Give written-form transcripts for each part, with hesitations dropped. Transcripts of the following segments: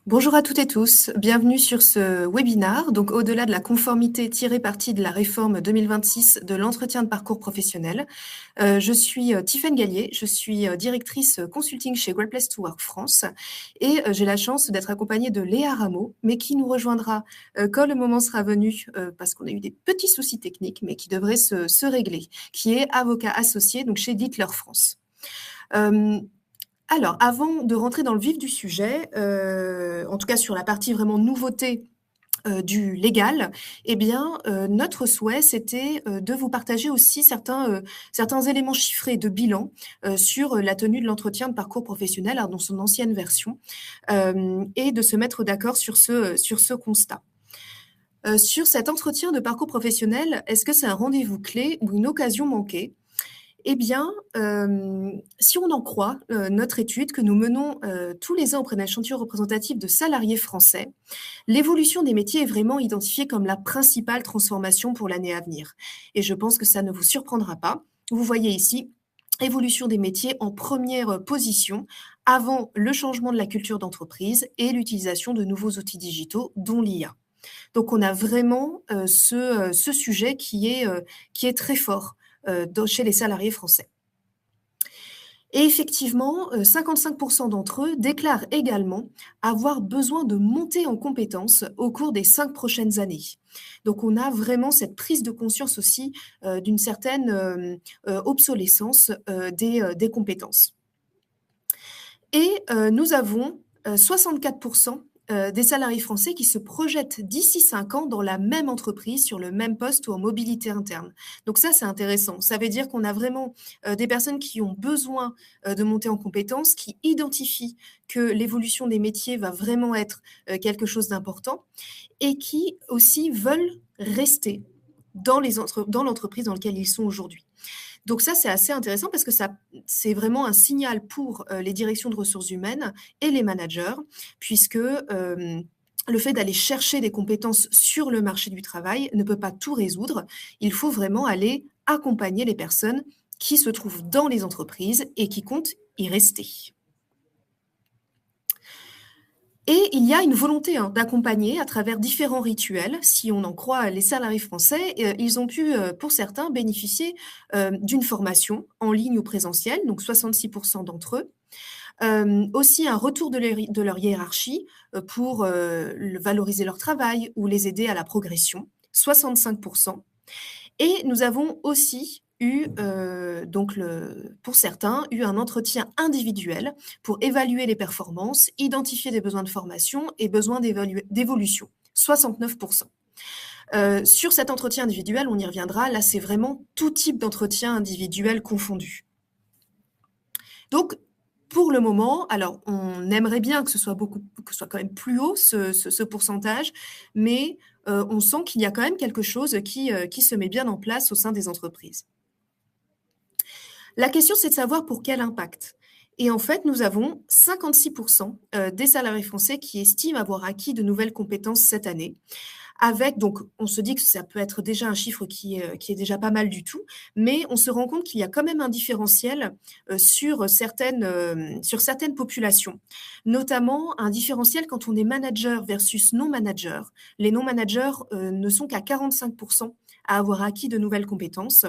Bonjour à toutes et tous, bienvenue sur ce webinaire. Donc, au-delà de la conformité tirée parti de la réforme 2026 de l'entretien de parcours professionnel, je suis Tiffaine Gallier, je suis directrice consulting chez Great Place to Work France et j'ai la chance d'être accompagnée de Léa Rameau, mais qui nous rejoindra quand le moment sera venu, parce qu'on a eu des petits soucis techniques, mais qui devraient se régler, qui est avocat associé donc chez Dietler France. Alors, avant de rentrer dans le vif du sujet, en tout cas sur la partie vraiment nouveauté du légal, eh bien, notre souhait, c'était de vous partager aussi certains éléments chiffrés de bilan sur la tenue de l'entretien de parcours professionnel dans son ancienne version et de se mettre d'accord sur ce constat. Sur cet entretien de parcours professionnel, est-ce que c'est un rendez-vous clé ou une occasion manquée? Eh bien, si on en croit notre étude que nous menons tous les ans auprès d'un échantillon représentatif de salariés français, l'évolution des métiers est vraiment identifiée comme la principale transformation pour l'année à venir. Et je pense que ça ne vous surprendra pas. Vous voyez ici, évolution des métiers en première position avant le changement de la culture d'entreprise et l'utilisation de nouveaux outils digitaux, dont l'IA. Donc on a vraiment ce sujet qui est très fort chez les salariés français. Et effectivement, 55% d'entre eux déclarent également avoir besoin de monter en compétences au cours des 5 prochaines années. Donc on a vraiment cette prise de conscience aussi d'une certaine obsolescence des compétences. Et nous avons 64% des salariés français qui se projettent d'ici 5 ans dans la même entreprise, sur le même poste ou en mobilité interne. Donc ça, c'est intéressant. Ça veut dire qu'on a vraiment des personnes qui ont besoin de monter en compétences, qui identifient que l'évolution des métiers va vraiment être quelque chose d'important et qui aussi veulent rester dans l'entreprise dans laquelle ils sont aujourd'hui. Donc ça, c'est assez intéressant parce que c'est vraiment un signal pour les directions de ressources humaines et les managers, puisque le fait d'aller chercher des compétences sur le marché du travail ne peut pas tout résoudre. Il faut vraiment aller accompagner les personnes qui se trouvent dans les entreprises et qui comptent y rester. Et il y a une volonté d'accompagner à travers différents rituels. Si on en croit les salariés français, ils ont pu, pour certains, bénéficier d'une formation en ligne ou présentielle, donc 66% d'entre eux. Aussi un retour de leur hiérarchie pour valoriser leur travail ou les aider à la progression, 65%. Et nous avons aussi eu, pour certains, eu un entretien individuel pour évaluer les performances, identifier des besoins de formation et besoins d'évolution, 69%. Sur cet entretien individuel, on y reviendra, là c'est vraiment tout type d'entretien individuel confondu. Donc, pour le moment, alors on aimerait bien que ce soit quand même plus haut ce pourcentage, mais on sent qu'il y a quand même quelque chose qui se met bien en place au sein des entreprises. La question, c'est de savoir pour quel impact. Et en fait, nous avons 56% des salariés français qui estiment avoir acquis de nouvelles compétences cette année. Donc, on se dit que ça peut être déjà un chiffre qui est déjà pas mal du tout, mais on se rend compte qu'il y a quand même un différentiel sur certaines populations, notamment un différentiel quand on est manager versus non-manager. Les non-managers ne sont qu'à 45% à avoir acquis de nouvelles compétences.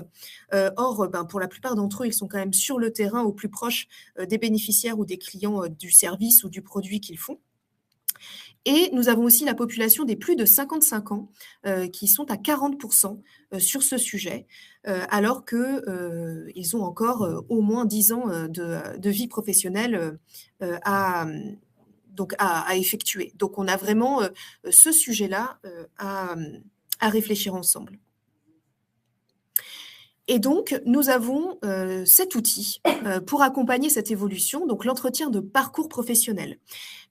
Or, pour la plupart d'entre eux, ils sont quand même sur le terrain au plus proche des bénéficiaires ou des clients du service ou du produit qu'ils font. Et nous avons aussi la population des plus de 55 ans qui sont à 40% sur ce sujet, alors qu'ils ont encore au moins 10 ans de vie professionnelle à effectuer. Donc on a vraiment ce sujet-là à réfléchir ensemble. Et donc, nous avons cet outil pour accompagner cette évolution, donc l'entretien de parcours professionnel.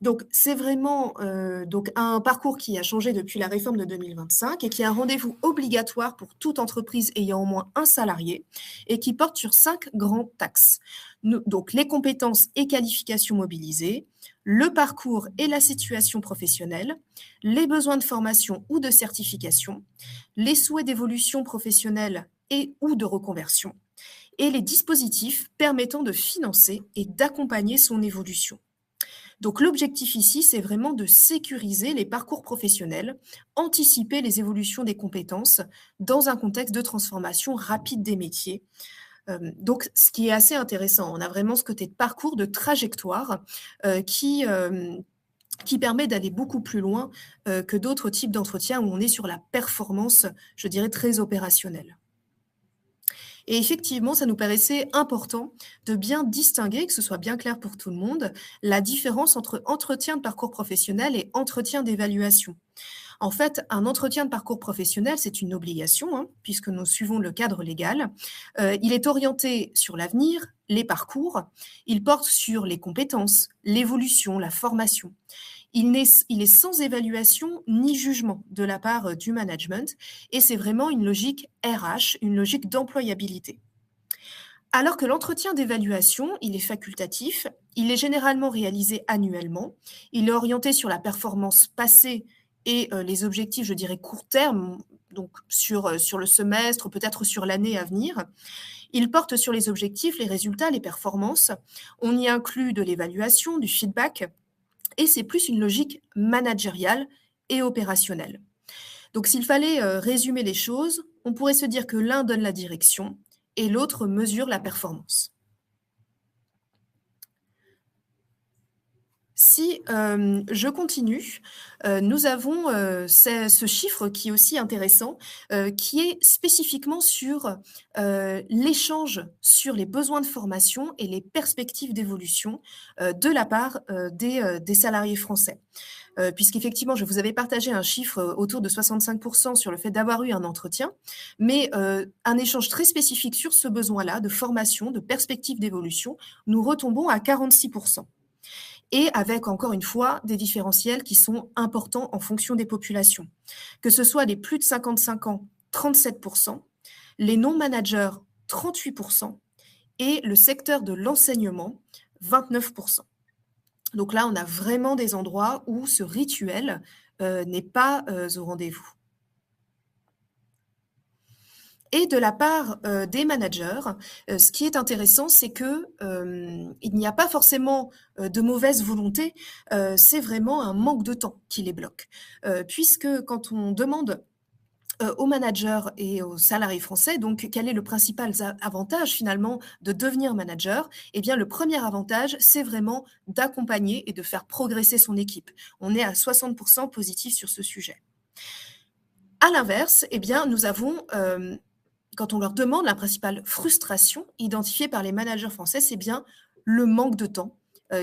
Donc, c'est vraiment un parcours qui a changé depuis la réforme de 2025 et qui est un rendez-vous obligatoire pour toute entreprise ayant au moins un salarié et qui porte sur 5 grands axes. Donc, les compétences et qualifications mobilisées, le parcours et la situation professionnelle, les besoins de formation ou de certification, les souhaits d'évolution professionnelle et ou de reconversion, et les dispositifs permettant de financer et d'accompagner son évolution. Donc l'objectif ici, c'est vraiment de sécuriser les parcours professionnels, anticiper les évolutions des compétences dans un contexte de transformation rapide des métiers. Donc ce qui est assez intéressant, on a vraiment ce côté de parcours, de trajectoire, qui permet d'aller beaucoup plus loin, que d'autres types d'entretiens où on est sur la performance, je dirais très opérationnelle. Et effectivement, ça nous paraissait important de bien distinguer, que ce soit bien clair pour tout le monde, la différence entre entretien de parcours professionnel et entretien d'évaluation. En fait, un entretien de parcours professionnel, c'est une obligation, hein, puisque nous suivons le cadre légal. Il est orienté sur l'avenir, les parcours, il porte sur les compétences, l'évolution, la formation. Il est sans évaluation ni jugement de la part du management et c'est vraiment une logique RH, une logique d'employabilité. Alors que l'entretien d'évaluation, il est facultatif, il est généralement réalisé annuellement, il est orienté sur la performance passée et les objectifs, je dirais, court terme, donc sur le semestre, peut-être sur l'année à venir. Il porte sur les objectifs, les résultats, les performances. On y inclut de l'évaluation, du feedback, et c'est plus une logique managériale et opérationnelle. Donc s'il fallait résumer les choses, on pourrait se dire que l'un donne la direction et l'autre mesure la performance. Si je continue, nous avons ce chiffre qui est aussi intéressant, qui est spécifiquement sur l'échange sur les besoins de formation et les perspectives d'évolution de la part des salariés français. Puisqu'effectivement, je vous avais partagé un chiffre autour de 65% sur le fait d'avoir eu un entretien, mais un échange très spécifique sur ce besoin-là de formation, de perspectives d'évolution, nous retombons à 46%. Et avec, encore une fois, des différentiels qui sont importants en fonction des populations. Que ce soit les plus de 55 ans, 37%, les non-managers, 38%, et le secteur de l'enseignement, 29%. Donc là, on a vraiment des endroits où ce rituel n'est pas au rendez-vous. Et de la part des managers, ce qui est intéressant, c'est que il n'y a pas forcément de mauvaise volonté, c'est vraiment un manque de temps qui les bloque. Puisque quand on demande aux managers et aux salariés français, donc quel est le principal avantage finalement de devenir manager? Eh bien, le premier avantage, c'est vraiment d'accompagner et de faire progresser son équipe. On est à 60% positif sur ce sujet. À l'inverse, eh bien, nous avons quand on leur demande la principale frustration identifiée par les managers français, c'est bien le manque de temps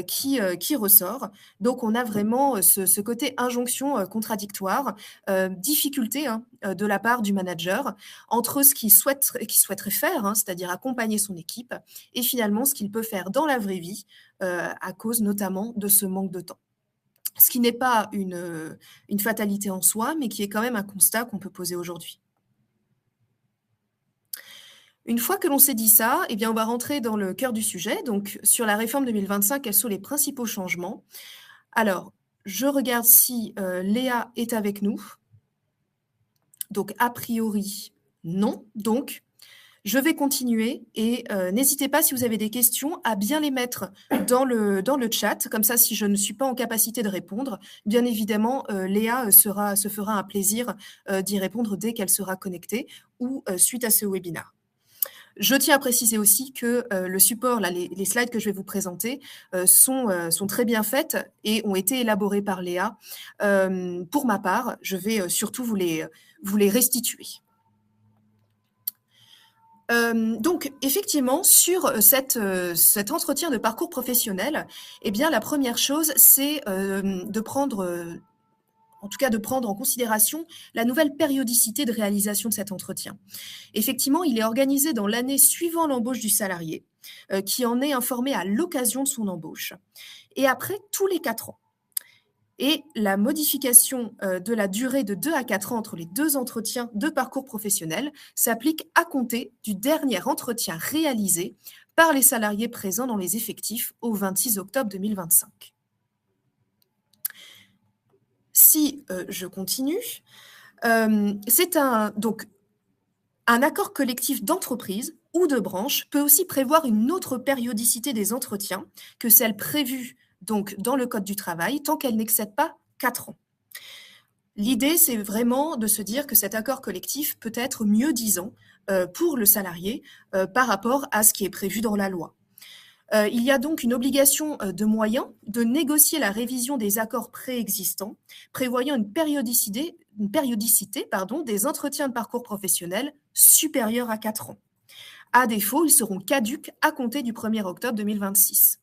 qui ressort. Donc, on a vraiment ce côté injonction contradictoire, difficulté de la part du manager entre ce qu'il souhaiterait faire, c'est-à-dire accompagner son équipe, et finalement ce qu'il peut faire dans la vraie vie à cause notamment de ce manque de temps. Ce qui n'est pas une fatalité en soi, mais qui est quand même un constat qu'on peut poser aujourd'hui. Une fois que l'on s'est dit ça, eh bien, on va rentrer dans le cœur du sujet. Donc, sur la réforme 2025, quels sont les principaux changements? Alors, je regarde si Léa est avec nous. Donc, a priori, non. Donc, je vais continuer et n'hésitez pas, si vous avez des questions, à bien les mettre dans le chat. Comme ça, si je ne suis pas en capacité de répondre, bien évidemment, Léa se fera un plaisir d'y répondre dès qu'elle sera connectée ou suite à ce webinaire. Je tiens à préciser aussi que le support, là, les slides que je vais vous présenter sont très bien faites et ont été élaborés par Léa. Pour ma part, je vais surtout vous les restituer. Donc effectivement, sur cet entretien de parcours professionnel, eh bien, la première chose, c'est de prendre en considération la nouvelle périodicité de réalisation de cet entretien. Effectivement, il est organisé dans l'année suivant l'embauche du salarié, qui en est informé à l'occasion de son embauche, et après tous les 4 ans. Et la modification de la durée de 2 à 4 ans entre les 2 entretiens de parcours professionnel s'applique à compter du dernier entretien réalisé par les salariés présents dans les effectifs au 26 octobre 2025. Si je continue, c'est un accord collectif d'entreprise ou de branche peut aussi prévoir une autre périodicité des entretiens que celle prévue donc dans le Code du travail, tant qu'elle n'excède pas 4 ans. L'idée, c'est vraiment de se dire que cet accord collectif peut être mieux-disant pour le salarié par rapport à ce qui est prévu dans la loi. Il y a donc une obligation de moyens de négocier la révision des accords préexistants, prévoyant une périodicité des entretiens de parcours professionnel supérieure à 4 ans. À défaut, ils seront caducs à compter du 1er octobre 2026.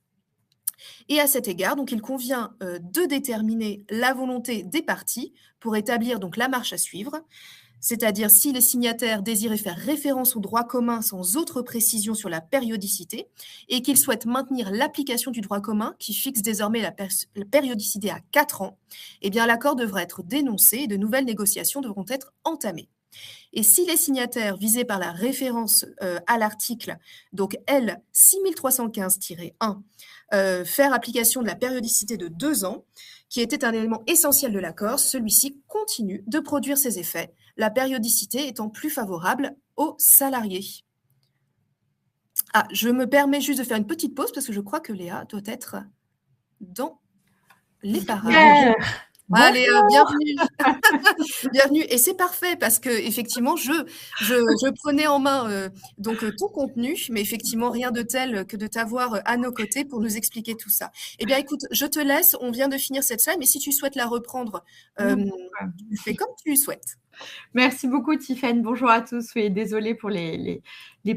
Et à cet égard, donc, il convient de déterminer la volonté des parties pour établir donc la marche à suivre, c'est-à-dire si les signataires désiraient faire référence au droit commun sans autre précision sur la périodicité et qu'ils souhaitent maintenir l'application du droit commun qui fixe désormais la périodicité à 4 ans, eh bien l'accord devra être dénoncé et de nouvelles négociations devront être entamées. Et si les signataires visés par la référence à l'article, donc L 6315-1, faire application de la périodicité de 2 ans, qui était un élément essentiel de l'accord, celui-ci continue de produire ses effets, la périodicité étant plus favorable aux salariés. Ah, je me permets juste de faire une petite pause parce que je crois que Léa doit être dans les parages. Allez, bienvenue. Bienvenue. Et c'est parfait parce que effectivement, je prenais en main donc ton contenu, mais effectivement, rien de tel que de t'avoir à nos côtés pour nous expliquer tout ça. Eh bien, écoute, je te laisse. On vient de finir cette slide, mais si tu souhaites la reprendre, tu fais comme tu souhaites. Merci beaucoup, Tiffaine. Bonjour à tous. Oui, désolée pour les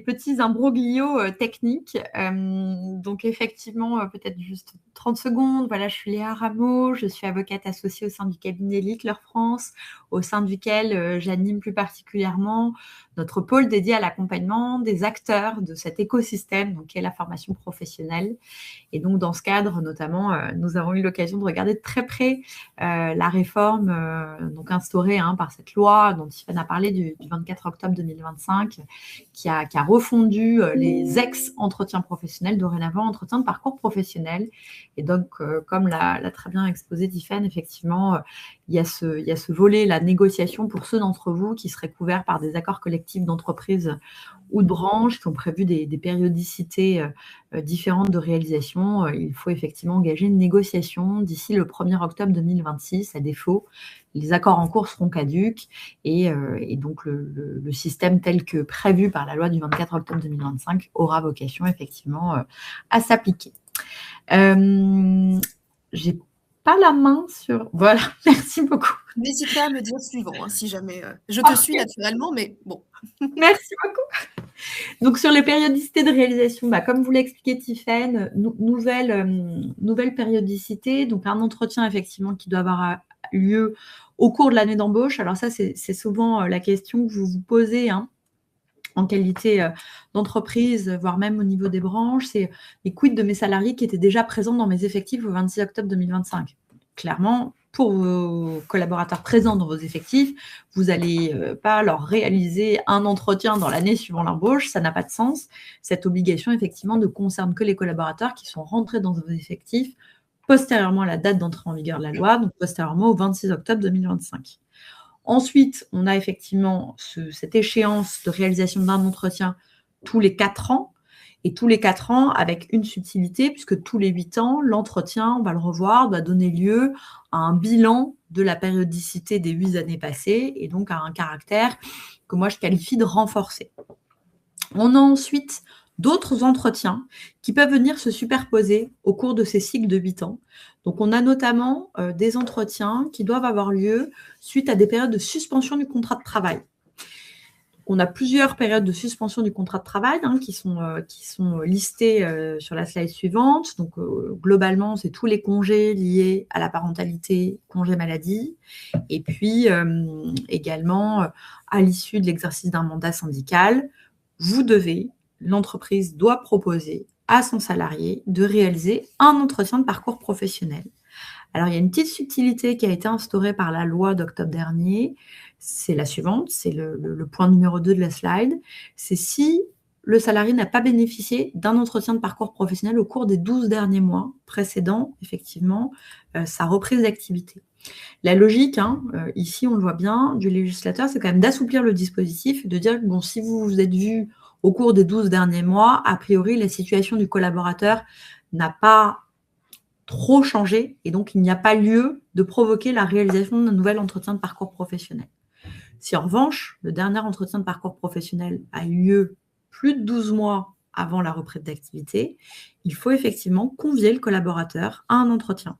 petits imbroglios techniques. Donc, effectivement, peut-être juste 30 secondes. Voilà, je suis Léa Rameau. Je suis avocate associée au sein du cabinet Littler France, au sein duquel j'anime plus particulièrement notre pôle dédié à l'accompagnement des acteurs de cet écosystème, donc qui est la formation professionnelle. Et donc, dans ce cadre, notamment, nous avons eu l'occasion de regarder de très près la réforme donc instaurée par cette loi dont Tiffaine a parlé du 24 octobre 2025, qui a refondu les ex-entretiens professionnels, dorénavant entretiens de parcours professionnel. Et donc, comme l'a très bien exposé Tiffaine, effectivement, il y a ce volet, la négociation pour ceux d'entre vous qui seraient couverts par des accords collectifs d'entreprise ou de branche qui ont prévu des périodicités différentes de réalisation. Il faut effectivement engager une négociation d'ici le 1er octobre 2026. À défaut, les accords en cours seront caducs et donc le système tel que prévu par la loi du 24 octobre 2025 aura vocation effectivement à s'appliquer. J'ai pas la main sur... Voilà, merci beaucoup. N'hésite pas à me dire suivant, si jamais... je te suis naturellement, mais bon. Merci beaucoup. Donc, sur les périodicités de réalisation, comme vous l'a expliqué Tiffaine, nouvelle périodicité, donc un entretien effectivement qui doit avoir lieu au cours de l'année d'embauche. Alors ça, c'est souvent la question que vous vous posez en qualité d'entreprise, voire même au niveau des branches, c'est les quid de mes salariés qui étaient déjà présents dans mes effectifs au 26 octobre 2025. Clairement, pour vos collaborateurs présents dans vos effectifs, vous n'allez pas leur réaliser un entretien dans l'année suivant l'embauche, ça n'a pas de sens. Cette obligation, effectivement, ne concerne que les collaborateurs qui sont rentrés dans vos effectifs postérieurement à la date d'entrée en vigueur de la loi, donc postérieurement au 26 octobre 2025. Ensuite, on a effectivement cette échéance de réalisation d'un entretien tous les 4 ans, et tous les 4 ans avec une subtilité, puisque tous les 8 ans, l'entretien, on va le revoir, doit donner lieu à un bilan de la périodicité des 8 années passées, et donc à un caractère que moi je qualifie de renforcé. On a ensuite d'autres entretiens qui peuvent venir se superposer au cours de ces cycles de 8 ans. Donc, on a notamment des entretiens qui doivent avoir lieu suite à des périodes de suspension du contrat de travail. On a plusieurs périodes de suspension du contrat de travail qui sont listées sur la slide suivante. Donc, globalement, c'est tous les congés liés à la parentalité, congé maladie, et puis également à l'issue de l'exercice d'un mandat syndical, l'entreprise doit proposer à son salarié de réaliser un entretien de parcours professionnel. Alors, il y a une petite subtilité qui a été instaurée par la loi d'octobre dernier. C'est la suivante, c'est le point numéro 2 de la slide. C'est si le salarié n'a pas bénéficié d'un entretien de parcours professionnel au cours des 12 derniers mois précédant, effectivement, sa reprise d'activité. La logique, ici, on le voit bien, du législateur, c'est quand même d'assouplir le dispositif, de dire, bon, si vous vous êtes vu au cours des 12 derniers mois, a priori, la situation du collaborateur n'a pas trop changé et donc il n'y a pas lieu de provoquer la réalisation d'un nouvel entretien de parcours professionnel. Si en revanche, le dernier entretien de parcours professionnel a eu lieu plus de 12 mois avant la reprise d'activité, il faut effectivement convier le collaborateur à un entretien.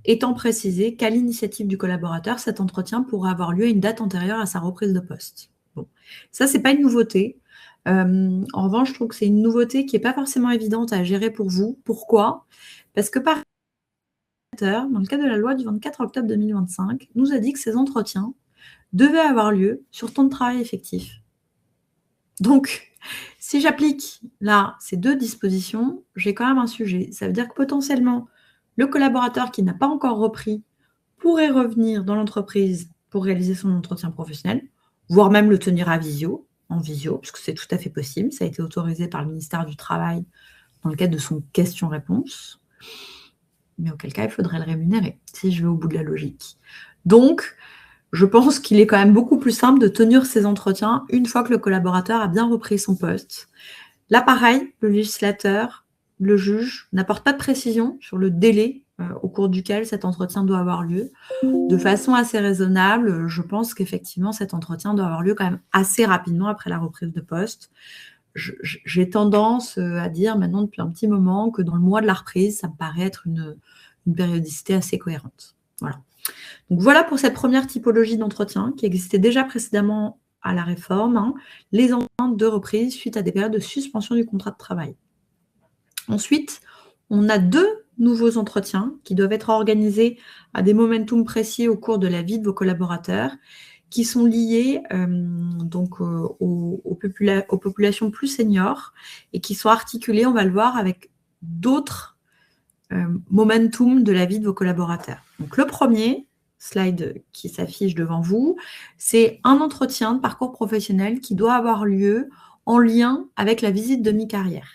Étant précisé qu'à l'initiative du collaborateur, cet entretien pourra avoir lieu à une date antérieure à sa reprise de poste. Bon, ça, c'est pas une nouveauté. En revanche, je trouve que c'est une nouveauté qui n'est pas forcément évidente à gérer pour vous. Pourquoi ? Parce que par dans le cadre de la loi du 24 octobre 2025, nous a dit que ces entretiens devaient avoir lieu sur temps de travail effectif. Donc, si j'applique là ces deux dispositions, j'ai quand même un sujet. Ça veut dire que potentiellement, le collaborateur qui n'a pas encore repris pourrait revenir dans l'entreprise pour réaliser son entretien professionnel, voire même le tenir en visio, parce que c'est tout à fait possible. Ça a été autorisé par le ministère du Travail dans le cadre de son question-réponse. Mais auquel cas, il faudrait le rémunérer, si je vais au bout de la logique. Donc, je pense qu'il est quand même beaucoup plus simple de tenir ces entretiens une fois que le collaborateur a bien repris son poste. Là, pareil, le législateur, le juge, n'apporte pas de précision sur le délai au cours duquel cet entretien doit avoir lieu. De façon assez raisonnable, je pense qu'effectivement, cet entretien doit avoir lieu quand même assez rapidement après la reprise de poste. J'ai tendance à dire maintenant depuis un petit moment que dans le mois de la reprise, ça me paraît être une périodicité assez cohérente. Voilà. Donc voilà pour cette première typologie d'entretien qui existait déjà précédemment à la réforme, les entretiens de reprise suite à des périodes de suspension du contrat de travail. Ensuite, on a deux nouveaux entretiens qui doivent être organisés à des momentum précis au cours de la vie de vos collaborateurs, qui sont liés aux populations plus seniors et qui sont articulés, on va le voir, avec d'autres momentum de la vie de vos collaborateurs. Donc le premier slide qui s'affiche devant vous, c'est un entretien de parcours professionnel qui doit avoir lieu en lien avec la visite de mi-carrière.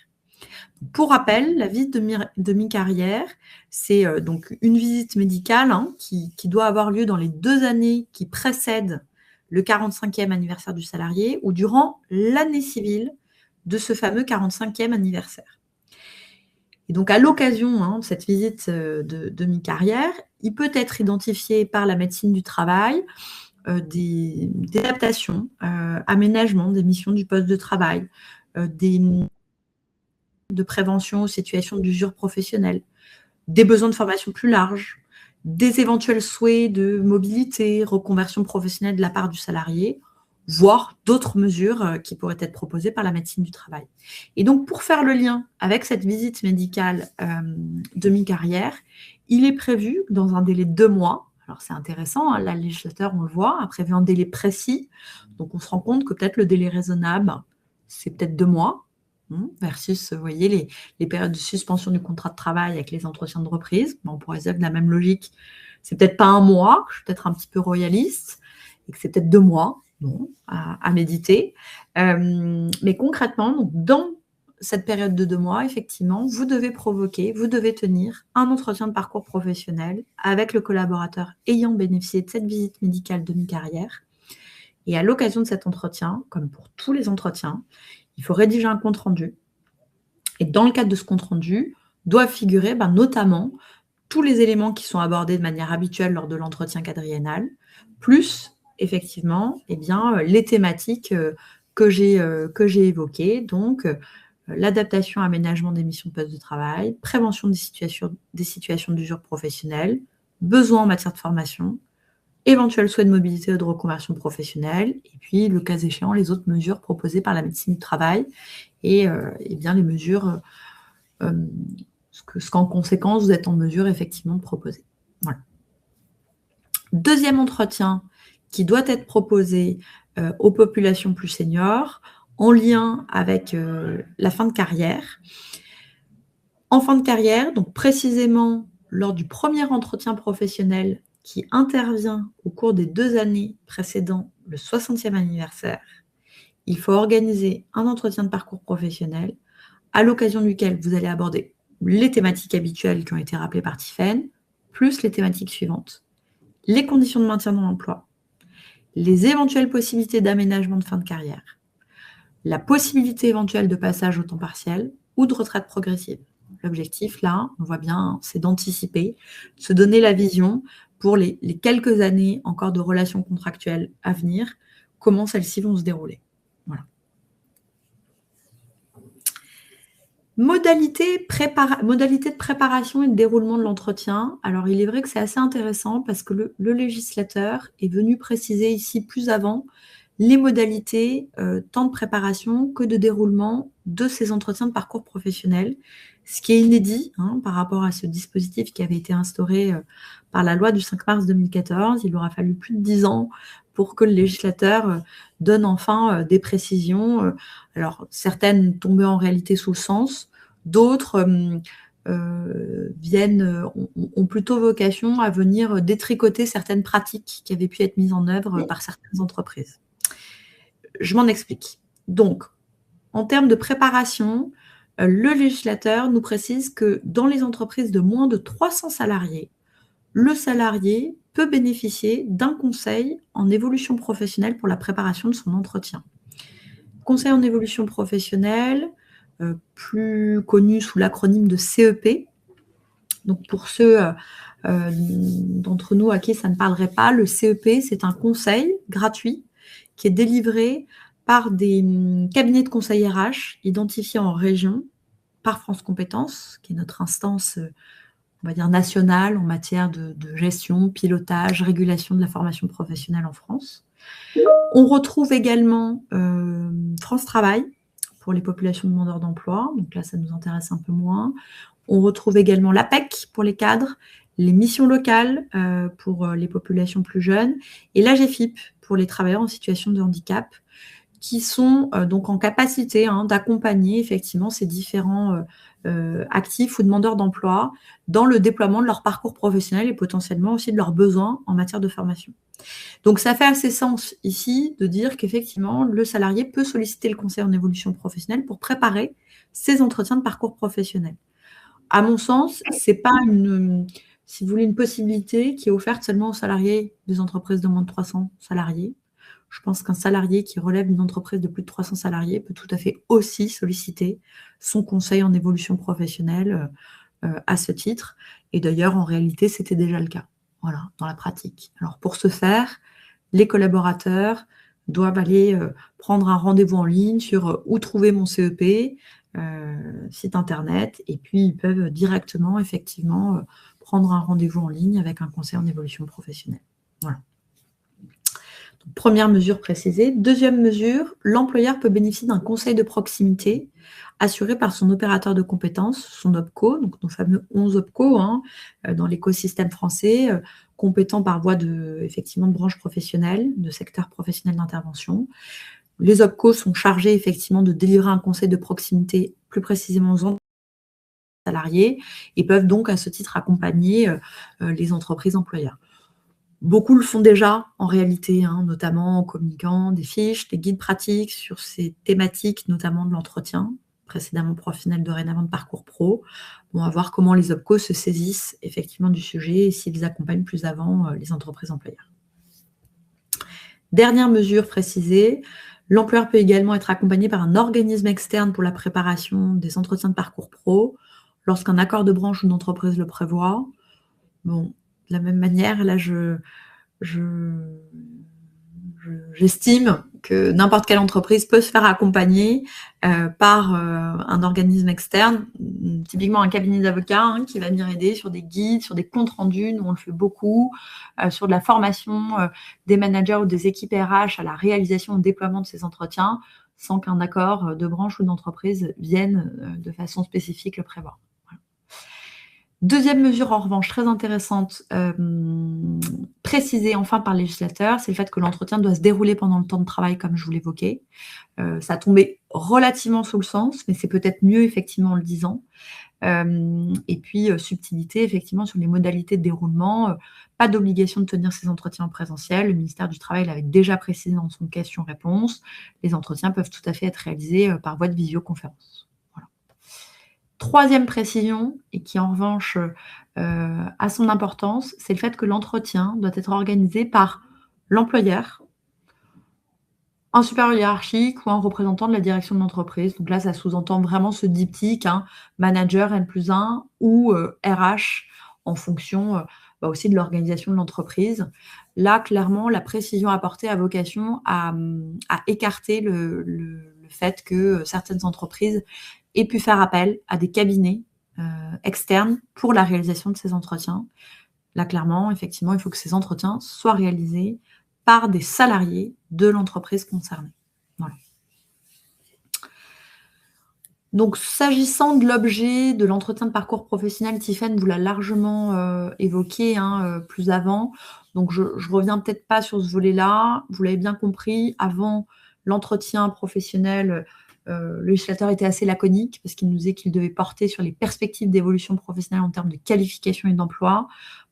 Pour rappel, la visite de mi-carrière, c'est donc une visite médicale qui doit avoir lieu dans les 2 années qui précèdent le 45e anniversaire du salarié ou durant l'année civile de ce fameux 45e anniversaire. Et donc, à l'occasion de cette visite de mi-carrière, il peut être identifié par la médecine du travail des adaptations, aménagements des missions du poste de travail, de prévention aux situations d'usure professionnelle, des besoins de formation plus larges, des éventuels souhaits de mobilité, reconversion professionnelle de la part du salarié, voire d'autres mesures qui pourraient être proposées par la médecine du travail. Et donc, pour faire le lien avec cette visite médicale de mi-carrière, il est prévu dans un délai de 2 mois. Alors, c'est intéressant, la législateur, on le voit, a prévu un délai précis. Donc, on se rend compte que peut-être le délai raisonnable, c'est peut-être 2 mois, versus, vous voyez, les périodes de suspension du contrat de travail avec les entretiens de reprise. On pourrait dire que de la même logique, c'est peut-être pas 1 mois, je suis peut-être un petit peu royaliste, et que c'est peut-être 2 mois. Bon, à méditer. Mais concrètement, donc, dans cette période de 2 mois, effectivement, vous devez tenir un entretien de parcours professionnel avec le collaborateur ayant bénéficié de cette visite médicale de mi-carrière. Et à l'occasion de cet entretien, comme pour tous les entretiens, il faut rédiger un compte-rendu. Et dans le cadre de ce compte-rendu, doivent figurer notamment tous les éléments qui sont abordés de manière habituelle lors de l'entretien quadriennal, plus effectivement, les thématiques que j'ai évoquées, donc l'adaptation, aménagement des missions de poste de travail, prévention des situations d'usure professionnelle, besoins en matière de formation, éventuels souhaits de mobilité ou de reconversion professionnelle, et puis, le cas échéant, les autres mesures proposées par la médecine du travail et les mesures, ce qu'en conséquence, vous êtes en mesure effectivement de proposer. Voilà. Deuxième entretien qui doit être proposé aux populations plus seniors en lien avec la fin de carrière. En fin de carrière, donc précisément lors du premier entretien professionnel qui intervient au cours des 2 années précédant le 60e anniversaire, il faut organiser un entretien de parcours professionnel à l'occasion duquel vous allez aborder les thématiques habituelles qui ont été rappelées par Tiffaine, plus les thématiques suivantes. Les conditions de maintien dans l'emploi, les éventuelles possibilités d'aménagement de fin de carrière, la possibilité éventuelle de passage au temps partiel ou de retraite progressive, L'objectif, là, on voit bien, c'est d'anticiper, de se donner la vision pour les quelques années encore de relations contractuelles à venir, comment celles-ci vont se dérouler. Voilà. Modalité de préparation et de déroulement de l'entretien. Alors, il est vrai que c'est assez intéressant parce que le législateur est venu préciser ici plus avant les modalités tant de préparation que de déroulement de ces entretiens de parcours professionnel, ce qui est inédit par rapport à ce dispositif qui avait été instauré par la loi du 5 mars 2014. Il aura fallu plus de 10 ans pour que le législateur donne enfin des précisions. Alors, certaines tombaient en réalité sous le sens, d'autres ont plutôt vocation à venir détricoter certaines pratiques qui avaient pu être mises en œuvre par certaines entreprises. Je m'en explique. Donc, en termes de préparation, le législateur nous précise que dans les entreprises de moins de 300 salariés, le salarié peut bénéficier d'un conseil en évolution professionnelle pour la préparation de son entretien. Conseil en évolution professionnelle, plus connu sous l'acronyme de CEP. Donc, pour ceux d'entre nous à qui ça ne parlerait pas, le CEP, c'est un conseil gratuit qui est délivré par des cabinets de conseil RH identifiés en région par France Compétences, qui est notre instance, on va dire, nationale en matière de gestion, pilotage, régulation de la formation professionnelle en France. On retrouve également France Travail pour les populations demandeurs d'emploi, donc là, ça nous intéresse un peu moins. On retrouve également l'APEC pour les cadres, les missions locales pour les populations plus jeunes et l'AGFIP pour les travailleurs en situation de handicap qui sont donc en capacité d'accompagner effectivement ces différents actifs ou demandeurs d'emploi dans le déploiement de leur parcours professionnel et potentiellement aussi de leurs besoins en matière de formation. Donc, ça fait assez sens ici de dire qu'effectivement, le salarié peut solliciter le conseil en évolution professionnelle pour préparer ses entretiens de parcours professionnel. À mon sens, ce n'est pas si vous voulez, une possibilité qui est offerte seulement aux salariés des entreprises de moins de 300 salariés. Je pense qu'un salarié qui relève d'une entreprise de plus de 300 salariés peut tout à fait aussi solliciter son conseil en évolution professionnelle à ce titre. Et d'ailleurs, en réalité, c'était déjà le cas, voilà, dans la pratique. Alors, pour ce faire, les collaborateurs doivent aller prendre un rendez-vous en ligne sur où trouver mon CEP, site internet, et puis ils peuvent directement, effectivement, prendre un rendez-vous en ligne avec un conseil en évolution professionnelle. Voilà. Donc, première mesure précisée. Deuxième mesure, l'employeur peut bénéficier d'un conseil de proximité assuré par son opérateur de compétences, son OPCO, donc nos fameux 11 OPCO dans l'écosystème français, compétents par voie effectivement, de branche professionnelle, de secteur professionnel d'intervention. Les OPCO sont chargés effectivement de délivrer un conseil de proximité plus précisément aux salariés et peuvent donc à ce titre accompagner les entreprises employeurs. Beaucoup le font déjà en réalité, notamment en communiquant des fiches, des guides pratiques sur ces thématiques, notamment de l'entretien, précédemment professionnel, dorénavant de parcours pro. On va voir comment les OPCO se saisissent effectivement du sujet et s'ils accompagnent plus avant les entreprises employeurs. Dernière mesure précisée, l'employeur peut également être accompagné par un organisme externe pour la préparation des entretiens de parcours pro, lorsqu'un accord de branche ou d'entreprise le prévoit. Bon, de la même manière, là, j'estime que n'importe quelle entreprise peut se faire accompagner par un organisme externe, typiquement un cabinet d'avocats qui va venir aider sur des guides, sur des comptes rendus, nous on le fait beaucoup, sur de la formation des managers ou des équipes RH à la réalisation et au déploiement de ces entretiens, sans qu'un accord de branche ou d'entreprise vienne de façon spécifique le prévoir. Deuxième mesure, en revanche, très intéressante, précisée enfin par le législateur, c'est le fait que l'entretien doit se dérouler pendant le temps de travail, comme je vous l'évoquais. Ça a tombé relativement sous le sens, mais c'est peut-être mieux, effectivement, en le disant. Et puis, subtilité, effectivement, sur les modalités de déroulement. Pas d'obligation de tenir ces entretiens en présentiel. Le ministère du Travail l'avait déjà précisé dans son question-réponse. Les entretiens peuvent tout à fait être réalisés par voie de visioconférence. Troisième précision, et qui en revanche a son importance, c'est le fait que l'entretien doit être organisé par l'employeur Un supérieur hiérarchique ou un représentant de la direction de l'entreprise. Donc là, ça sous-entend vraiment ce diptyque, hein, manager N+1 ou RH en fonction aussi de l'organisation de l'entreprise. Là, clairement, la précision apportée a vocation à écarter le fait que certaines entreprises aient pu faire appel à des cabinets externes pour la réalisation de ces entretiens. Là, clairement, effectivement, il faut que ces entretiens soient réalisés par des salariés de l'entreprise concernée. Voilà. Donc, s'agissant de l'objet de l'entretien de parcours professionnel, Tiffaine vous l'a largement évoqué plus avant. Donc, je ne reviens peut-être pas sur ce volet-là. Vous l'avez bien compris, avant l'entretien professionnel, le législateur était assez laconique parce qu'il nous disait qu'il devait porter sur les perspectives d'évolution professionnelle en termes de qualification et d'emploi.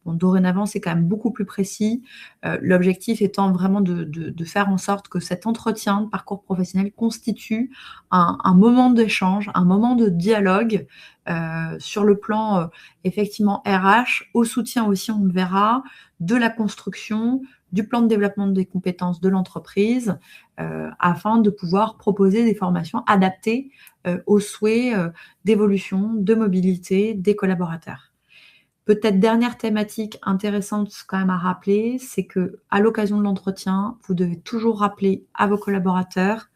Bon, dorénavant, c'est quand même beaucoup plus précis. L'objectif étant vraiment de faire en sorte que cet entretien de parcours professionnel constitue un moment d'échange, un moment de dialogue sur le plan effectivement RH, au soutien aussi, on le verra, de la construction, du plan de développement des compétences de l'entreprise, afin de pouvoir proposer des formations adaptées aux souhaits d'évolution, de mobilité des collaborateurs. Peut-être dernière thématique intéressante quand même à rappeler, c'est qu'à l'occasion de l'entretien, vous devez toujours rappeler à vos collaborateurs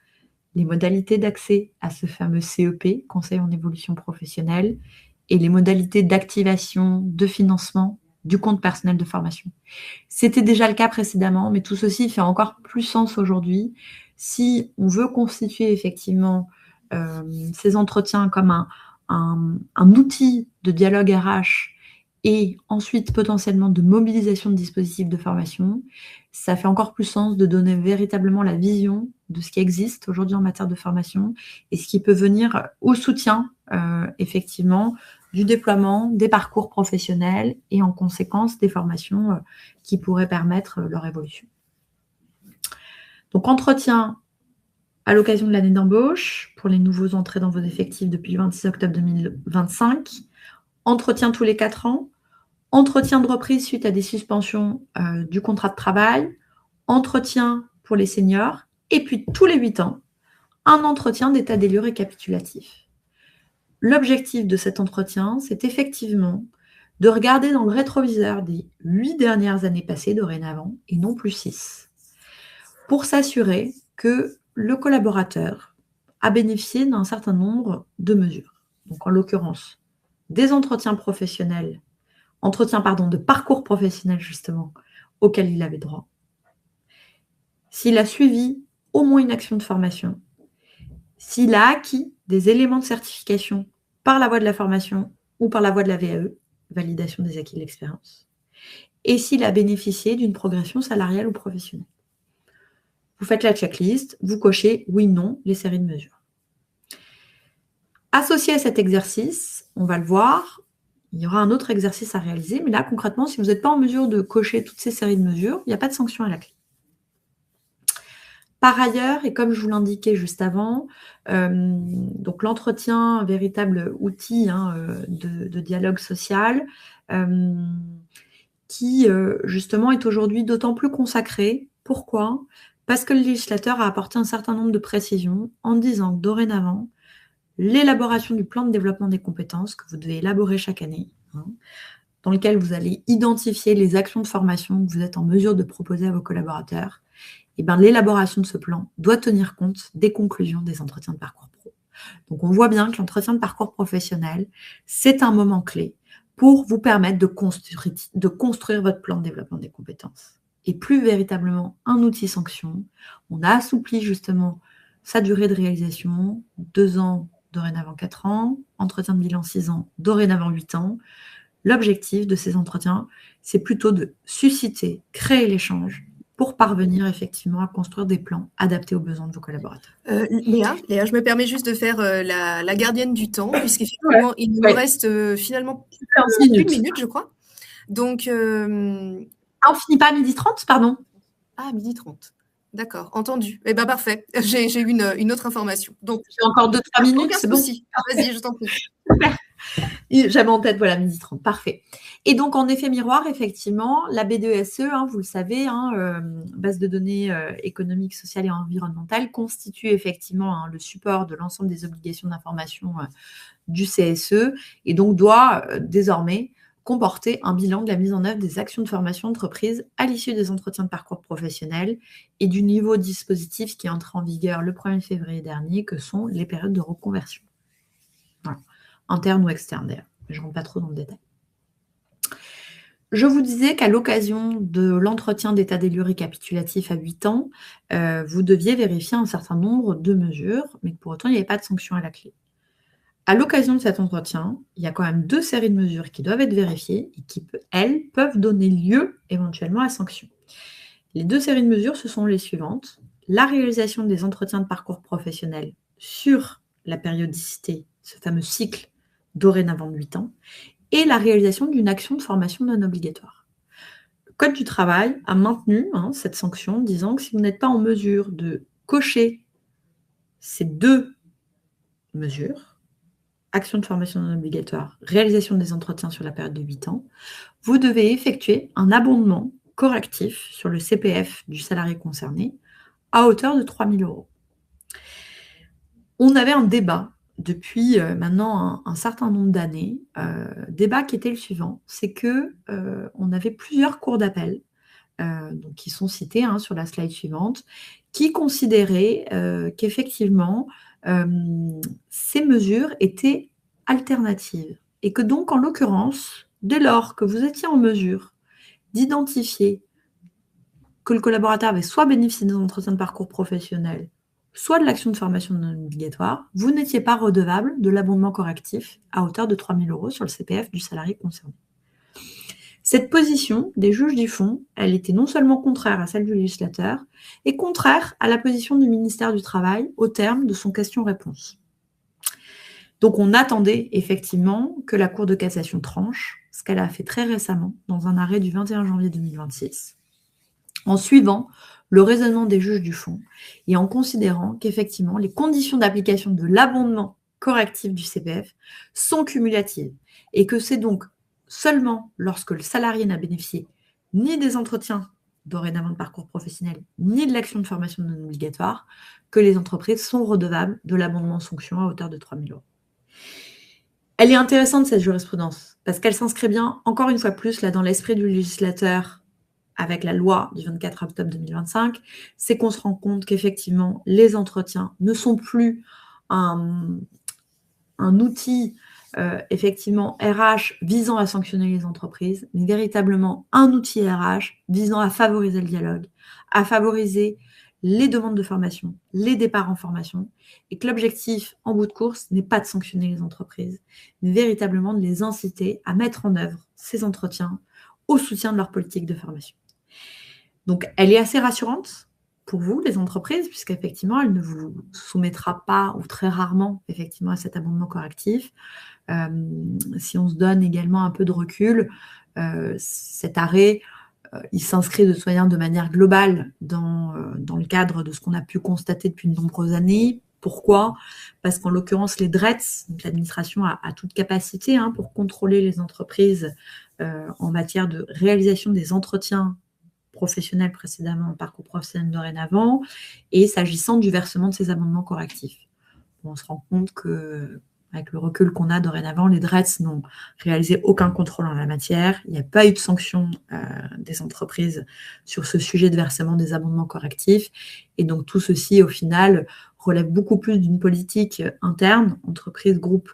les modalités d'accès à ce fameux CEP, Conseil en évolution professionnelle, et les modalités d'activation, de financement du compte personnel de formation. C'était déjà le cas précédemment, mais tout ceci fait encore plus sens aujourd'hui. Si on veut constituer effectivement ces entretiens comme un outil de dialogue RH et ensuite potentiellement de mobilisation de dispositifs de formation, ça fait encore plus sens de donner véritablement la vision de ce qui existe aujourd'hui en matière de formation et ce qui peut venir au soutien, effectivement, du déploiement des parcours professionnels et en conséquence des formations qui pourraient permettre leur évolution. Donc, entretien à l'occasion de l'année d'embauche pour les nouveaux entrées dans vos effectifs depuis le 26 octobre 2025. Entretien tous les 4 ans. Entretien de reprise suite à des suspensions du contrat de travail. Entretien pour les seniors. Et puis, tous les 8 ans, un entretien d'état des lieux récapitulatif. L'objectif de cet entretien, c'est effectivement de regarder dans le rétroviseur des 8 dernières années passées dorénavant, et non plus 6, pour s'assurer que le collaborateur a bénéficié d'un certain nombre de mesures. Donc, en l'occurrence, des entretiens professionnels, de parcours professionnel justement, auquel il avait droit. S'il a suivi au moins une action de formation, s'il a acquis des éléments de certification par la voie de la formation ou par la voie de la VAE, validation des acquis de l'expérience, et s'il a bénéficié d'une progression salariale ou professionnelle. Vous faites la checklist, vous cochez oui, non, les séries de mesures. Associé à cet exercice, on va le voir, il y aura un autre exercice à réaliser, mais là, concrètement, si vous n'êtes pas en mesure de cocher toutes ces séries de mesures, il n'y a pas de sanction à la clé. Par ailleurs, et comme je vous l'indiquais juste avant, donc l'entretien, un véritable outil de dialogue social, qui justement est aujourd'hui d'autant plus consacré. Pourquoi ? Parce que le législateur a apporté un certain nombre de précisions en disant que dorénavant, l'élaboration du plan de développement des compétences que vous devez élaborer chaque année, dans lequel vous allez identifier les actions de formation que vous êtes en mesure de proposer à vos collaborateurs, et bien, l'élaboration de ce plan doit tenir compte des conclusions des entretiens de parcours pro. Donc, on voit bien que l'entretien de parcours professionnel, c'est un moment clé pour vous permettre de construire votre plan de développement des compétences. Et plus véritablement un outil sanction, on a assoupli justement sa durée de réalisation, 2 ans, dorénavant 4 ans, entretien de bilan 6 ans, dorénavant 8 ans. L'objectif de ces entretiens, c'est plutôt de susciter, créer l'échange, pour parvenir effectivement à construire des plans adaptés aux besoins de vos collaborateurs. Léa, je me permets juste de faire la gardienne du temps, puisqu'effectivement, il nous reste finalement une minute, je crois. Donc, on finit pas à 12h30, pardon. Ah, 12h30. D'accord, entendu. Eh bien, parfait. J'ai eu une autre information. Donc, j'ai encore 2-3 minutes, c'est bon. Vas-y, je t'en prie. Super. J'avais en tête, voilà, 12h30, parfait. Et donc, en effet miroir, effectivement, la B2SE, vous le savez, base de données économiques, sociales et environnementales, constitue effectivement le support de l'ensemble des obligations d'information du CSE et donc doit désormais comporter un bilan de la mise en œuvre des actions de formation entreprise à l'issue des entretiens de parcours professionnel et du nouveau dispositif qui est entré en vigueur le 1er février dernier, que sont les périodes de reconversion. Voilà. Interne ou externe d'ailleurs, mais je ne rentre pas trop dans le détail. Je vous disais qu'à l'occasion de l'entretien d'état des lieux récapitulatif à 8 ans, vous deviez vérifier un certain nombre de mesures, mais que pour autant, il n'y avait pas de sanction à la clé. À l'occasion de cet entretien, il y a quand même 2 séries de mesures qui doivent être vérifiées et qui, elles, peuvent donner lieu éventuellement à sanction. Les 2 séries de mesures, ce sont les suivantes. La réalisation des entretiens de parcours professionnel sur la périodicité, ce fameux cycle dorénavant de 8 ans, et la réalisation d'une action de formation non obligatoire. Le Code du travail a maintenu cette sanction, disant que si vous n'êtes pas en mesure de cocher ces 2 mesures, action de formation non obligatoire, réalisation des entretiens sur la période de 8 ans, vous devez effectuer un abondement correctif sur le CPF du salarié concerné à hauteur de 3 000 €. On avait un débat depuis maintenant un certain nombre d'années, débat qui était le suivant, c'est que on avait plusieurs cours d'appel, donc qui sont cités sur la slide suivante, qui considéraient qu'effectivement, ces mesures étaient alternatives et que donc, en l'occurrence, dès lors que vous étiez en mesure d'identifier que le collaborateur avait soit bénéficié des entretiens de parcours professionnel, soit de l'action de formation non obligatoire, vous n'étiez pas redevable de l'abondement correctif à hauteur de 3 000 € sur le CPF du salarié concerné. Cette position des juges du fond, elle était non seulement contraire à celle du législateur, et contraire à la position du ministère du Travail au terme de son question-réponse. Donc on attendait effectivement que la Cour de cassation tranche, ce qu'elle a fait très récemment dans un arrêt du 21 janvier 2026, en suivant le raisonnement des juges du fond et en considérant qu'effectivement les conditions d'application de l'abondement correctif du CPF sont cumulatives et que c'est donc seulement lorsque le salarié n'a bénéficié ni des entretiens dorénavant de parcours professionnel, ni de l'action de formation non obligatoire, que les entreprises sont redevables de l'abondement sanction à hauteur de 3 000 €. Elle est intéressante, cette jurisprudence, parce qu'elle s'inscrit bien, encore une fois plus, là, dans l'esprit du législateur avec la loi du 24 octobre 2025, c'est qu'on se rend compte qu'effectivement, les entretiens ne sont plus un outil effectivement RH visant à sanctionner les entreprises, mais véritablement un outil RH visant à favoriser le dialogue, à favoriser les demandes de formation, les départs en formation, et que l'objectif, en bout de course, n'est pas de sanctionner les entreprises, mais véritablement de les inciter à mettre en œuvre ces entretiens au soutien de leur politique de formation. Donc, elle est assez rassurante pour vous, les entreprises, puisqu'effectivement, elle ne vous soumettra pas, ou très rarement, effectivement, à cet abondement correctif. Si on se donne également un peu de recul, cet arrêt, il s'inscrit de manière globale dans le cadre de ce qu'on a pu constater depuis de nombreuses années. Pourquoi ? Parce qu'en l'occurrence, les DRETS, donc l'administration a toute capacité pour contrôler les entreprises en matière de réalisation des entretiens professionnels précédemment, parcours professionnel dorénavant, et s'agissant du versement de ces abondements correctifs. On se rend compte que avec le recul qu'on a dorénavant, les DRETS n'ont réalisé aucun contrôle en la matière. Il n'y a pas eu de sanction des entreprises sur ce sujet de versement des abondements correctifs. Et donc tout ceci, au final, relève beaucoup plus d'une politique interne, entreprise, groupe,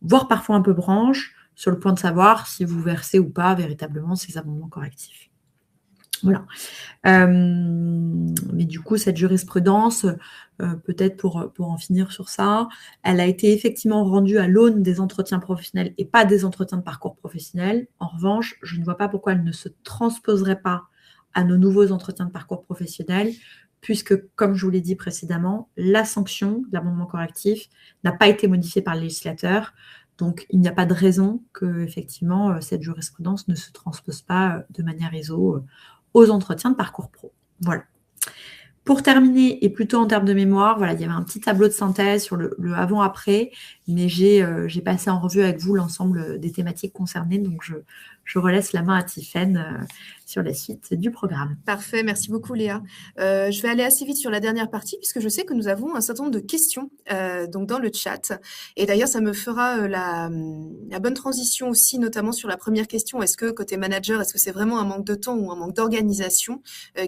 voire parfois un peu branche, sur le point de savoir si vous versez ou pas véritablement ces abondements correctifs. Voilà. Mais du coup, cette jurisprudence, peut-être pour en finir sur ça, elle a été effectivement rendue à l'aune des entretiens professionnels et pas des entretiens de parcours professionnel. En revanche, je ne vois pas pourquoi elle ne se transposerait pas à nos nouveaux entretiens de parcours professionnel, puisque, comme je vous l'ai dit précédemment, la sanction de l'amendement correctif n'a pas été modifiée par le législateur. Donc, il n'y a pas de raison que, effectivement, cette jurisprudence ne se transpose pas de manière ISO aux entretiens de parcours pro. Voilà. Pour terminer, et plutôt en termes de mémoire, voilà, il y avait un petit tableau de synthèse sur le avant-après, mais j'ai passé en revue avec vous l'ensemble des thématiques concernées, donc je relaisse la main à Tiffaine sur la suite du programme. Parfait, merci beaucoup Léa. Je vais aller assez vite sur la dernière partie puisque je sais que nous avons un certain nombre de questions donc dans le chat. Et d'ailleurs, ça me fera la bonne transition aussi, notamment sur la première question. Est-ce que côté manager, est-ce que c'est vraiment un manque de temps ou un manque d'organisation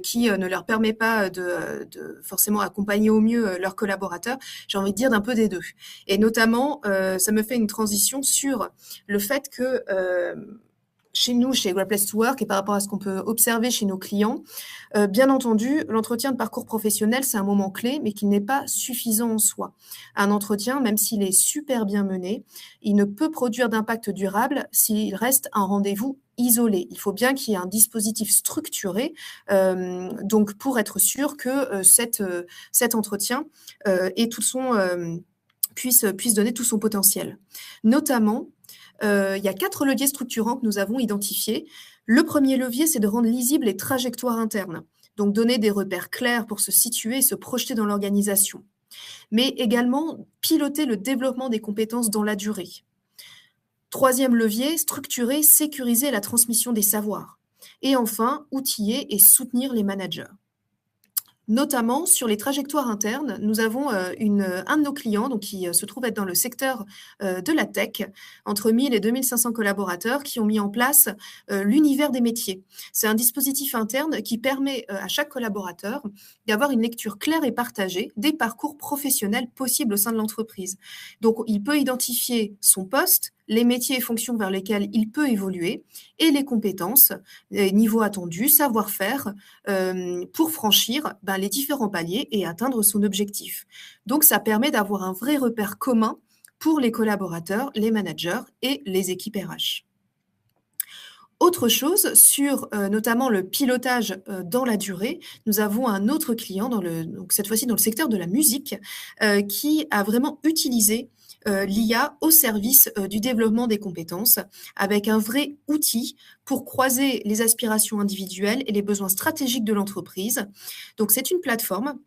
qui ne leur permet pas de forcément accompagner au mieux leurs collaborateurs? J'ai envie de dire d'un peu des deux. Et notamment, ça me fait une transition sur le fait que chez nous, chez Great Place to Work, et par rapport à ce qu'on peut observer chez nos clients, bien entendu, l'entretien de parcours professionnel, c'est un moment clé, mais qui n'est pas suffisant en soi. Un entretien, même s'il est super bien mené, il ne peut produire d'impact durable s'il reste un rendez-vous isolé. Il faut bien qu'il y ait un dispositif structuré, donc pour être sûr que cet entretien et tout son puisse donner tout son potentiel. Notamment, il y a 4 leviers structurants que nous avons identifiés. Le premier levier, c'est de rendre lisibles les trajectoires internes, donc donner des repères clairs pour se situer et se projeter dans l'organisation, mais également piloter le développement des compétences dans la durée. Troisième levier, structurer, sécuriser la transmission des savoirs. Et enfin, outiller et soutenir les managers. Notamment sur les trajectoires internes, nous avons un de nos clients donc, qui se trouve être dans le secteur de la tech, entre 1000 et 2500 collaborateurs qui ont mis en place l'univers des métiers. C'est un dispositif interne qui permet à chaque collaborateur d'avoir une lecture claire et partagée des parcours professionnels possibles au sein de l'entreprise. Donc, il peut identifier son poste, les métiers et fonctions vers lesquels il peut évoluer et les compétences, les niveaux attendus, savoir-faire pour franchir les différents paliers et atteindre son objectif. Donc, ça permet d'avoir un vrai repère commun pour les collaborateurs, les managers et les équipes RH. Autre chose, sur notamment le pilotage dans la durée, nous avons un autre client, donc cette fois-ci dans le secteur de la musique, qui a vraiment utilisé l'IA au service du développement des compétences, avec un vrai outil pour croiser les aspirations individuelles et les besoins stratégiques de l'entreprise. Donc, c'est une plateforme.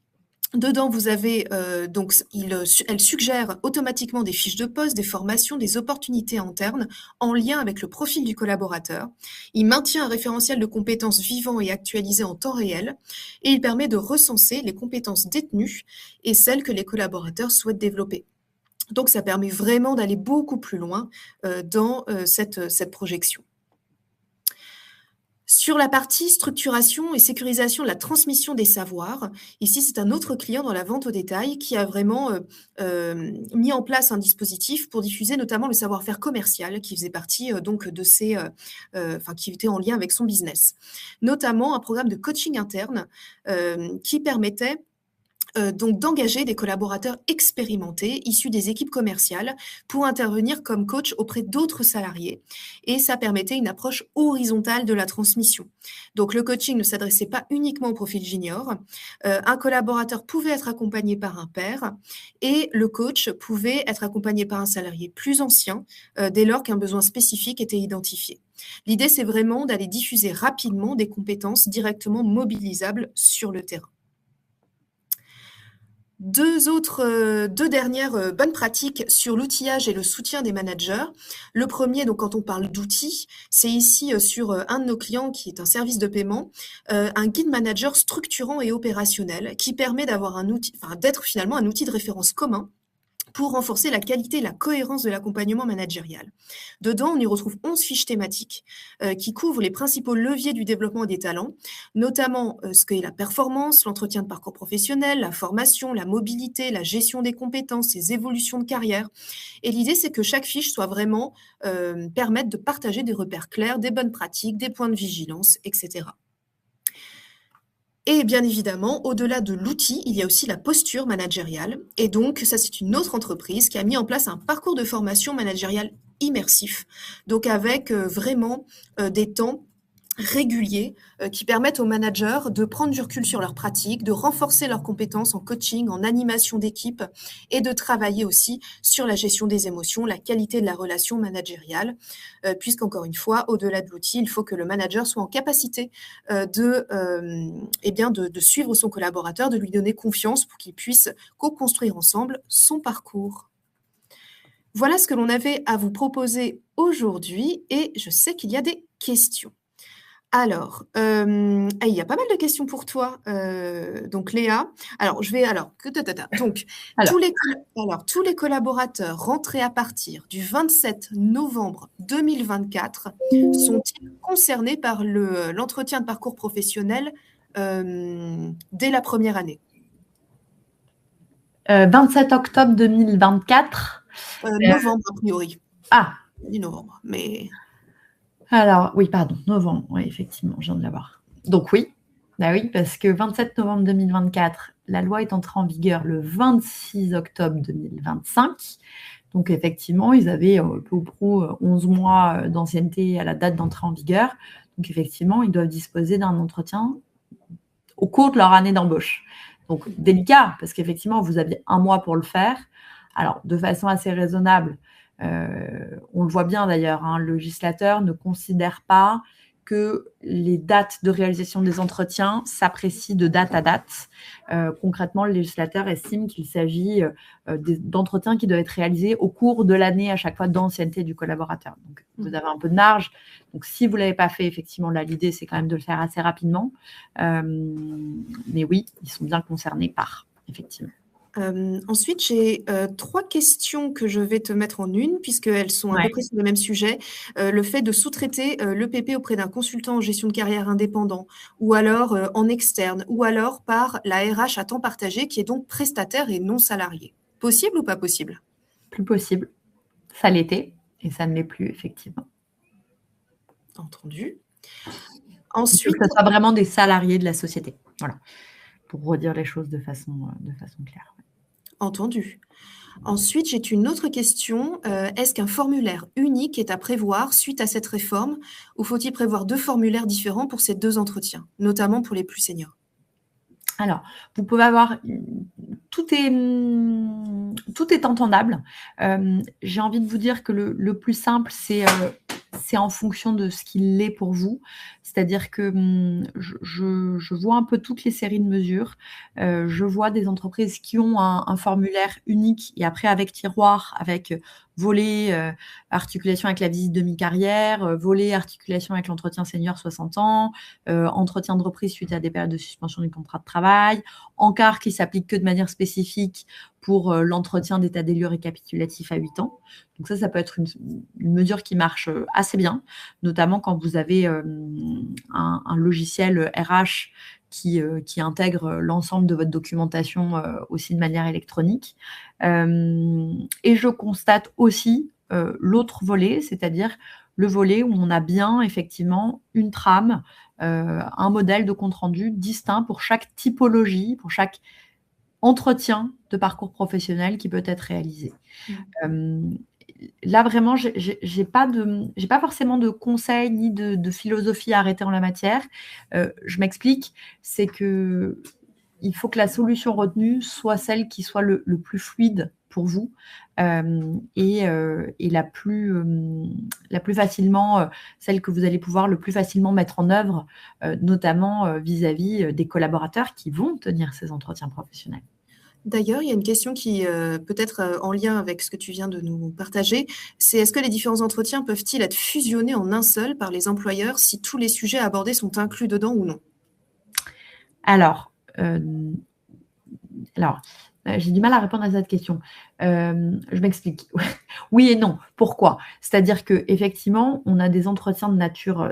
Dedans, vous avez elle suggère automatiquement des fiches de poste, des formations, des opportunités internes en lien avec le profil du collaborateur. Il maintient un référentiel de compétences vivant et actualisé en temps réel et il permet de recenser les compétences détenues et celles que les collaborateurs souhaitent développer. Donc, ça permet vraiment d'aller beaucoup plus loin dans cette projection. Sur la partie structuration et sécurisation de la transmission des savoirs, ici, c'est un autre client dans la vente au détail qui a vraiment mis en place un dispositif pour diffuser notamment le savoir-faire commercial qui faisait partie donc de qui était en lien avec son business. Notamment un programme de coaching interne qui permettait donc d'engager des collaborateurs expérimentés issus des équipes commerciales pour intervenir comme coach auprès d'autres salariés. Et ça permettait une approche horizontale de la transmission. Donc le coaching ne s'adressait pas uniquement au profil junior. Un collaborateur pouvait être accompagné par un pair et le coach pouvait être accompagné par un salarié plus ancien dès lors qu'un besoin spécifique était identifié. L'idée, c'est vraiment d'aller diffuser rapidement des compétences directement mobilisables sur le terrain. Deux dernières bonnes pratiques sur l'outillage et le soutien des managers. Le premier, donc quand on parle d'outils, c'est ici sur un de nos clients qui est un service de paiement, un guide manager structurant et opérationnel qui permet d'avoir d'être finalement un outil de référence commun pour renforcer la qualité et la cohérence de l'accompagnement managérial. Dedans, on y retrouve 11 fiches thématiques qui couvrent les principaux leviers du développement des talents, notamment ce qu'est la performance, l'entretien de parcours professionnel, la formation, la mobilité, la gestion des compétences, les évolutions de carrière. Et l'idée, c'est que chaque fiche soit vraiment permette de partager des repères clairs, des bonnes pratiques, des points de vigilance, etc. Et bien évidemment, au-delà de l'outil, il y a aussi la posture managériale. Et donc, ça, c'est une autre entreprise qui a mis en place un parcours de formation managériale immersif, donc avec vraiment des temps réguliers qui permettent aux managers de prendre du recul sur leurs pratiques, de renforcer leurs compétences en coaching, en animation d'équipe et de travailler aussi sur la gestion des émotions, la qualité de la relation managériale, puisqu'encore une fois, au-delà de l'outil, il faut que le manager soit en capacité de suivre son collaborateur, de lui donner confiance pour qu'il puisse co-construire ensemble son parcours. Voilà ce que l'on avait à vous proposer aujourd'hui et je sais qu'il y a des questions. Alors, il y a pas mal de questions pour toi, donc Léa. Alors donc Alors. tous les collaborateurs rentrés à partir du 27 novembre 2024 sont-ils concernés par l'entretien de parcours professionnel, dès la première année? 27 octobre 2024. Novembre a priori. Ah! Ni novembre, mais... Alors, oui, pardon, novembre, oui, effectivement, je viens de l'avoir. Donc oui, bah oui, parce que 27 novembre 2024, la loi est entrée en vigueur le 26 octobre 2025. Donc effectivement, ils avaient peu ou prou 11 mois d'ancienneté à la date d'entrée en vigueur. Donc effectivement, ils doivent disposer d'un entretien au cours de leur année d'embauche. Donc délicat, parce qu'effectivement, vous aviez 1 mois pour le faire. Alors, de façon assez raisonnable, on le voit bien d'ailleurs, hein, le législateur ne considère pas que les dates de réalisation des entretiens s'apprécient de date à date. Concrètement, le législateur estime qu'il s'agit d'entretiens qui doivent être réalisés au cours de l'année à chaque fois d'ancienneté du collaborateur. Donc, vous avez un peu de marge. Donc, si vous ne l'avez pas fait, effectivement, là, l'idée, c'est quand même de le faire assez rapidement. Mais oui, ils sont bien concernés par, effectivement. Ensuite, j'ai 3 questions que je vais te mettre en une, puisqu'elles sont à peu près sur le même sujet. Le fait de sous-traiter l'EPP auprès d'un consultant en gestion de carrière indépendant, ou alors en externe, ou alors par la RH à temps partagé, qui est donc prestataire et non salarié. Possible ou pas possible? Plus possible. Ça l'était, et ça ne l'est plus, effectivement. Entendu. Ensuite, que ce soit vraiment des salariés de la société. Voilà. Pour redire les choses de façon claire. Entendu. Ensuite, j'ai une autre question. Est-ce qu'un formulaire unique est à prévoir suite à cette réforme, ou faut-il prévoir 2 formulaires différents pour ces 2 entretiens, notamment pour les plus seniors? Alors, vous pouvez avoir... Tout est entendable. J'ai envie de vous dire que le plus simple, c'est en fonction de ce qu'il est pour vous. C'est-à-dire que je vois un peu toutes les séries de mesures. Je vois des entreprises qui ont un formulaire unique et après avec tiroir, avec volet articulation avec la visite de mi-carrière, volet articulation avec l'entretien senior 60 ans, entretien de reprise suite à des périodes de suspension du contrat de travail, encart qui s'applique que de manière spécifique pour l'entretien d'état des lieux récapitulatif à 8 ans. Donc ça peut être une mesure qui marche assez bien, notamment quand vous avez un logiciel RH qui intègre l'ensemble de votre documentation aussi de manière électronique. Et je constate aussi l'autre volet, c'est-à-dire le volet où on a bien effectivement une trame, un modèle de compte-rendu distinct pour chaque typologie, pour chaque entretien de parcours professionnel qui peut être réalisé. Là, vraiment, j'ai pas forcément de conseils ni de philosophie arrêtée en la matière. Je m'explique, c'est que il faut que la solution retenue soit celle qui soit le plus fluide pour vous et la plus facilement, celle que vous allez pouvoir le plus facilement mettre en œuvre, notamment vis-à-vis des collaborateurs qui vont tenir ces entretiens professionnels. D'ailleurs, il y a une question qui peut être en lien avec ce que tu viens de nous partager. C'est est-ce que les différents entretiens peuvent-ils être fusionnés en un seul par les employeurs si tous les sujets abordés sont inclus dedans ou non? Alors, j'ai du mal à répondre à cette question. Je m'explique. Oui et non. Pourquoi? C'est-à-dire qu'effectivement, on a des entretiens de nature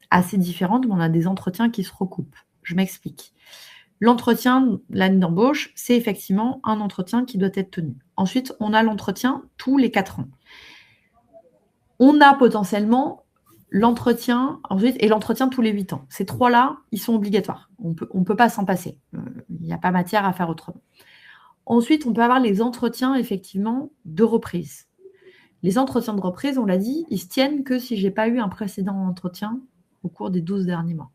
assez différente, mais on a des entretiens qui se recoupent. Je m'explique. L'entretien, l'année d'embauche, c'est effectivement un entretien qui doit être tenu. Ensuite, on a l'entretien tous les 4 ans. On a potentiellement l'entretien ensuite et l'entretien tous les 8 ans. Ces 3-là, ils sont obligatoires. On peut pas s'en passer. Il n'y a pas matière à faire autrement. Ensuite, on peut avoir les entretiens, effectivement, de reprise. Les entretiens de reprise, on l'a dit, ils se tiennent que si je n'ai pas eu un précédent entretien au cours des 12 derniers mois.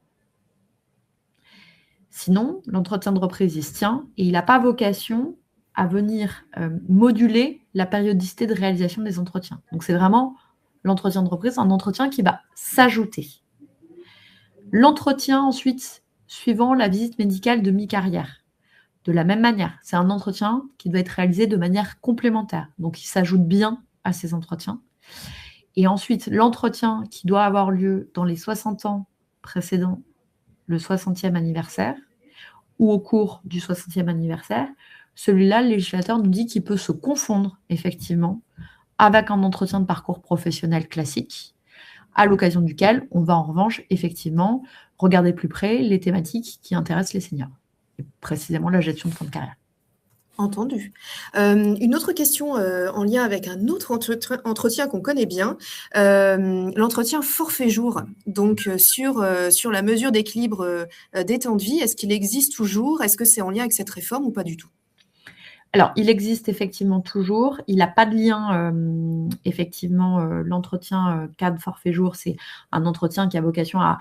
Sinon, l'entretien de reprise, il se tient et il n'a pas vocation à venir moduler la périodicité de réalisation des entretiens. Donc, c'est vraiment l'entretien de reprise, un entretien qui va s'ajouter. L'entretien, ensuite, suivant la visite médicale de mi-carrière. De la même manière, c'est un entretien qui doit être réalisé de manière complémentaire. Donc, il s'ajoute bien à ces entretiens. Et ensuite, l'entretien qui doit avoir lieu dans les 60 ans précédant le 60e anniversaire ou au cours du 60e anniversaire, celui-là, le législateur nous dit qu'il peut se confondre effectivement avec un entretien de parcours professionnel classique, à l'occasion duquel on va en revanche effectivement regarder de plus près les thématiques qui intéressent les seniors, et précisément la gestion de fin de carrière. Entendu. Une autre question en lien avec un autre entretien qu'on connaît bien, l'entretien forfait jour. Donc sur la mesure d'équilibre des temps de vie, est-ce qu'il existe toujours? Est-ce que c'est en lien avec cette réforme ou pas du tout? Alors, il existe effectivement toujours. Il n'a pas de lien, effectivement, l'entretien cadre forfait jour, c'est un entretien qui a vocation à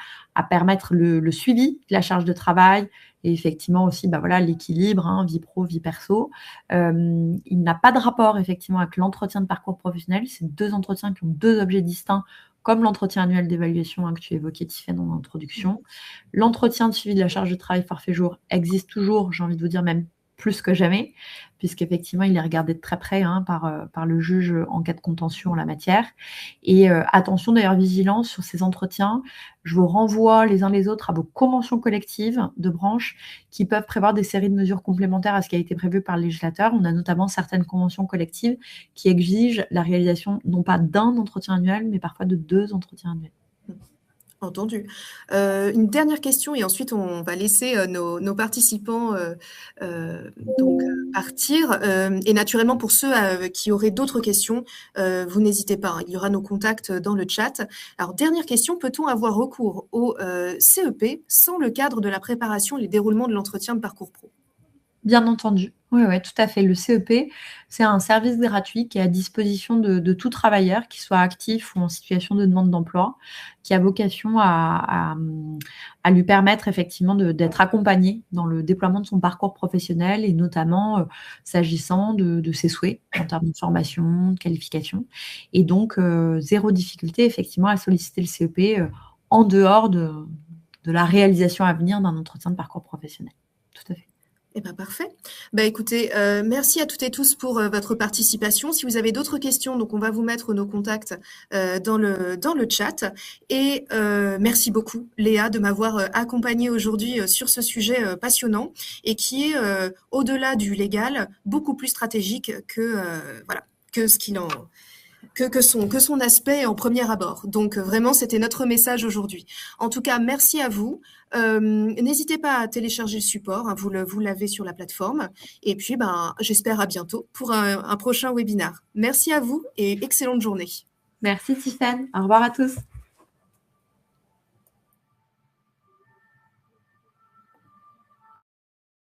permettre le suivi de la charge de travail et effectivement aussi l'équilibre, vie pro, vie perso. Il n'a pas de rapport effectivement avec l'entretien de parcours professionnel. C'est deux entretiens qui ont deux objets distincts, comme l'entretien annuel d'évaluation que tu évoquais, Tiffaine, en introduction. L'entretien de suivi de la charge de travail forfait jour existe toujours, j'ai envie de vous dire même plus que jamais, puisqu'effectivement, il est regardé de très près par le juge en cas de contentieux en la matière. Et attention d'ailleurs, vigilance sur ces entretiens. Je vous renvoie les uns les autres à vos conventions collectives de branche qui peuvent prévoir des séries de mesures complémentaires à ce qui a été prévu par le législateur. On a notamment certaines conventions collectives qui exigent la réalisation non pas d'un entretien annuel, mais parfois de 2 entretiens annuels. Entendu. Une dernière question et ensuite on va laisser nos participants partir. Et naturellement, pour ceux qui auraient d'autres questions, vous n'hésitez pas, il y aura nos contacts dans le chat. Alors, dernière question, peut-on avoir recours au CEP sans le cadre de la préparation et le déroulement de l'entretien de parcours pro? Bien entendu. Oui, tout à fait. Le CEP, c'est un service gratuit qui est à disposition de tout travailleur, qu'il soit actif ou en situation de demande d'emploi, qui a vocation à lui permettre effectivement d'être accompagné dans le déploiement de son parcours professionnel et notamment s'agissant de ses souhaits en termes de formation, de qualification. Et donc, zéro difficulté effectivement à solliciter le CEP en dehors de la réalisation à venir d'un entretien de parcours professionnel. Tout à fait. Eh ben, parfait. Écoutez, merci à toutes et tous pour votre participation. Si vous avez d'autres questions, donc on va vous mettre nos contacts dans le chat. Et merci beaucoup, Léa, de m'avoir accompagnée aujourd'hui sur ce sujet passionnant et qui est, au-delà du légal, beaucoup plus stratégique que ce qu'il en que son aspect en premier abord. Donc vraiment, c'était notre message aujourd'hui. En tout cas, merci à vous. N'hésitez pas à télécharger le support, vous l'avez sur la plateforme. Et puis, j'espère à bientôt pour un prochain webinaire. Merci à vous et excellente journée. Merci Tiffaine. Au revoir à tous.